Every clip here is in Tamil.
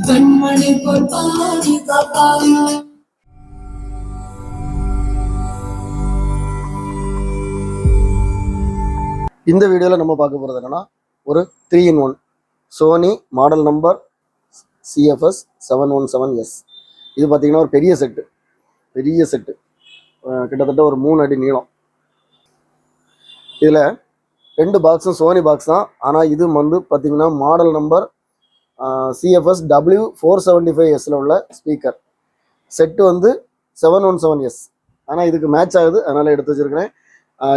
கண்மணி போல் பாதுகாப்பாய். இந்த வீடியோவில் நம்ம பார்க்க போகிறது என்னன்னா ஒரு 3-in-1 Sony model number CFS 717S. இது பார்த்தீங்கன்னா ஒரு பெரிய செட்டு கிட்டத்தட்ட ஒரு 3 அடி நீளம். இதில் 2 பாக்ஸும் சோனி பாக்ஸ் தான். ஆனால் இது வந்து பார்த்தீங்கன்னா மாடல் நம்பர் CFS W475Sல உள்ள ஸ்பீக்கர் செட்டு வந்து 717S. ஆனால் இதுக்கு மேட்ச் ஆகுது, அதனால் எடுத்து வச்சுருக்கிறேன்.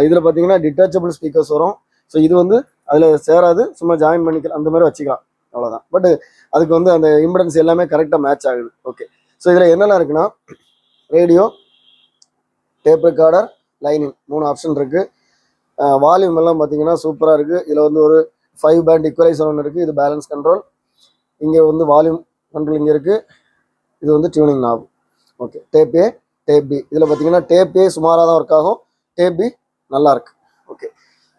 இதில் பார்த்தீங்கன்னா டிட்டாச்சபிள் ஸ்பீக்கர்ஸ் வரும். ஸோ இது வந்து அதில் சேராது, சும்மா ஜாயின் பண்ணிக்கலாம், அந்த மாதிரி வச்சுக்கலாம், அவ்வளோதான். பட் அதுக்கு வந்து அந்த இம்பிடன்ஸ் எல்லாமே கரெக்டாக மேட்ச் ஆகுது. ஓகே, ஸோ இதில் என்னெல்லாம் இருக்குன்னா radio, tape recorder, lining 3 option இருக்குது. வால்யூம் எல்லாம் பார்த்தீங்கன்னா சூப்பராக இருக்குது. இதில் வந்து ஒரு 5 பேண்ட் ஈக்குவலைசர் ஒன்று இருக்குது. இது பேலன்ஸ் கண்ட்ரோல். இங்கே வந்து வால்யூம் கண்ட்ரோல் இங்கே இருக்குது. இது வந்து tuning knob. Okay, tape A, tape B. இதில் பார்த்தீங்கன்னா டேப் A சுமாராக தான் ஒர்க் ஆகும், டேப் B நல்லா இருக்கு. ஓகே,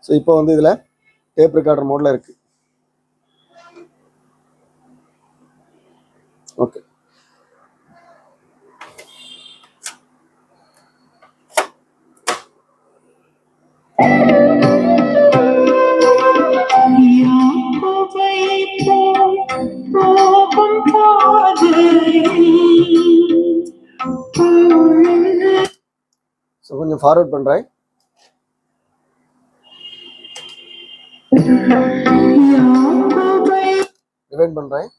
ஸோ இப்போ வந்து இதில் டேப் ரெக்கார்டர் மோடில் இருக்குது. ஓகே, ஸோ கொஞ்சம் ஃபார்வர்ட் பண்ணுறேன். ரிவைண்ட் பண்ணுறேன்.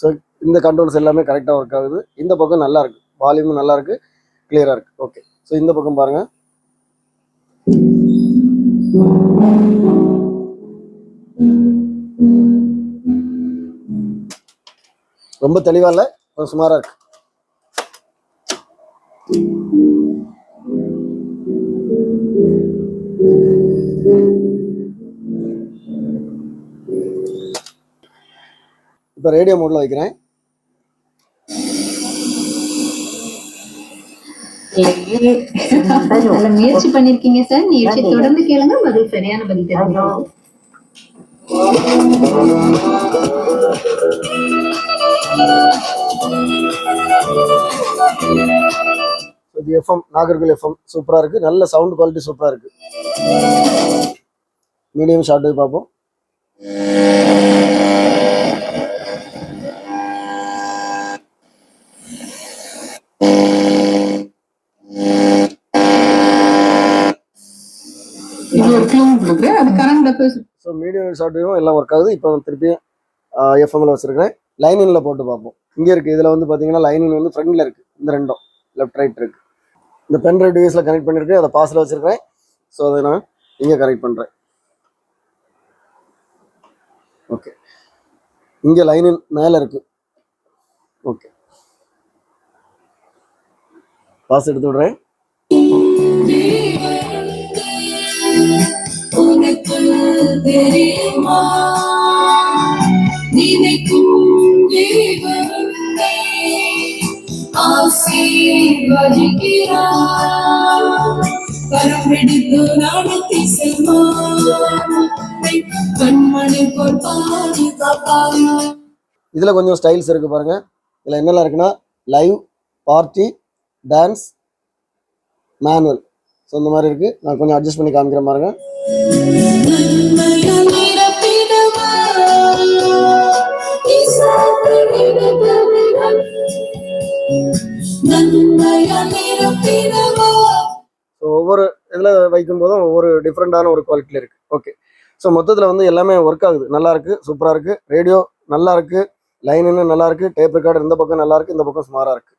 ஸோ இந்த கண்ட்ரோல்ஸ் எல்லாமே கரெக்டாக ஒர்க் ஆகுது. இந்த பக்கம் நல்லா இருக்கு, வால்யூமும் நல்லா இருக்கு, கிளியரா இருக்கு. ஓகே, ஸோ இந்த பக்கம் பாருங்க. ரொம்ப தெளிவா இல்லை, கொஞ்சம் சுமாரா இருக்கு. இப்போ ரேடியோ மோட்ல வைக்கிறேன். முயற்சி பண்ணிருக்கீங்க சார். முயற்சி தொடர்ந்து கேளுங்க, பதில் சரியான பதில் தெரியும். இது FM நாகர்கோவில் FM சூப்பரா இருக்கு, நல்ல சவுண்ட் குவாலிட்டி சூப்பரா இருக்கு. மீடியம் ஷார்ட் வேவ் பார்ப்போம். ஸோ மீடியம் ஷார்ட் வேவும் எல்லாம் ஒர்க் ஆகுது. இப்போ திருப்பியும் FMல வச்சிருக்கிறேன். லைனிங்ல போட்டு பார்ப்போம். இங்கே இருக்கு. இதில் வந்து பார்த்தீங்கன்னா லைனிங் வந்து ஃப்ரண்ட்ல இருக்கு, இந்த ரெண்டும் லெஃப்ட் ரைட் இருக்கு. இந்த பென் ட்ரைவ் டிவைஸ்ல கனெக்ட் பண்ணிருக்கேன், அதை பாஸ்ல வச்சிருக்கேன். ஸோ அதை நான் இங்கே கனெக்ட் பண்றேன். ஓகே, இங்கே லைனிங் மேலே இருக்கு. ஓகே, பாஸ் எடுத்து விடுறேன். இதுல கொஞ்சம் ஸ்டைல்ஸ் இருக்கு பாருங்க. இதுல என்னெல்லாம் இருக்குன்னா live, party, dance, manual, so இந்த மாதிரி இருக்கு. நான் கொஞ்சம் அட்ஜஸ்ட் பண்ணி காமிக்கிற பாருங்க. ஒவ்வொரு இதில் வைக்கும் போதும் ஒவ்வொரு டிஃப்ரெண்டான ஒரு குவாலிட்டியில் இருக்கு. ஓகே, ஸோ மொத்தத்தில் வந்து எல்லாமே ஒர்க் ஆகுது, நல்லா இருக்கு, சூப்பராக இருக்கு. ரேடியோ நல்லா இருக்கு, லைன் நல்லா இருக்கு, டேப் ரெக்கார்டர் இந்த பக்கம் நல்லா இருக்கு, இந்த பக்கம் சுமாராக இருக்கு.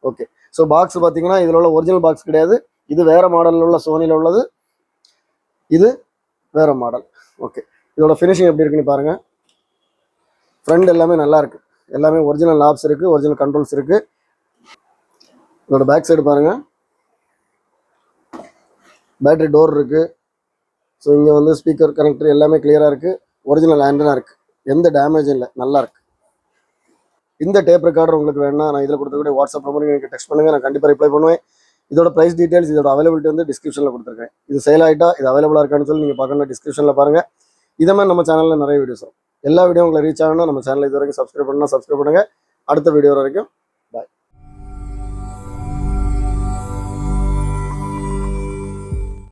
ஓகே, ஸோ பாக்ஸ் பார்த்தீங்கன்னா இதில் உள்ள ஒரிஜினல் பாக்ஸ் கிடையாது, இது வேறு மாடலில் உள்ள சோனியில் உள்ளது, இது வேறு மாடல். ஓகே, இதோட ஃபினிஷிங் எப்படி இருக்குன்னு பாருங்கள். ஃப்ரண்ட் எல்லாமே நல்லா இருக்குது, எல்லாமே ஒரிஜினல் லாப்ஸ் இருக்குது, ஒரிஜினல் கண்ட்ரோல்ஸ் இருக்குது. இதோட பேக் சைடு பாருங்கள், பேட்டரி டோர் இருக்குது. ஸோ இங்கே வந்து ஸ்பீக்கர் கனெக்டர் எல்லாமே கிளியராக இருக்குது, ஒரிஜினல் ஆண்டனா இருக்குது, எந்த டேமேஜும் இல்லை, நல்லா இருக்குது. இந்த டேப் ரெக்கார்டர் உங்களுக்கு வேணும்னா நான் இதில் கொடுத்துருக்கூடிய வாட்ஸ்அப் நம்பருக்கு எனக்கு டெக்ஸ்ட் பண்ணுங்கள், நான் கண்டிப்பாக ரிப்ளை பண்ணுவேன். இதோட ப்ரைஸ் டீட்டெயில்ஸ், இதோட அவைலபிலிட்டி வந்து டிஸ்கிரிப்ஷனில் கொடுத்துருக்கேன். இது சேல் ஆகிட்டா இது அவைலபிளாக இருக்கான்னு சொல்லி நீங்கள் பார்க்கணும், டிஸ்கிரிப்ஷனில் பாருங்கள். இதை மாதிரி நம்ம சேனலில் நிறைய வீடியோஸ் வரும். எல்லா வீடியோ உங்களை ரீச் ஆகணும்னா நம்ம சேனல் இது வரைக்கும் சப்ஸ்கிரைப் பண்ணுங்கள். அடுத்த வீடியோ வரைக்கும்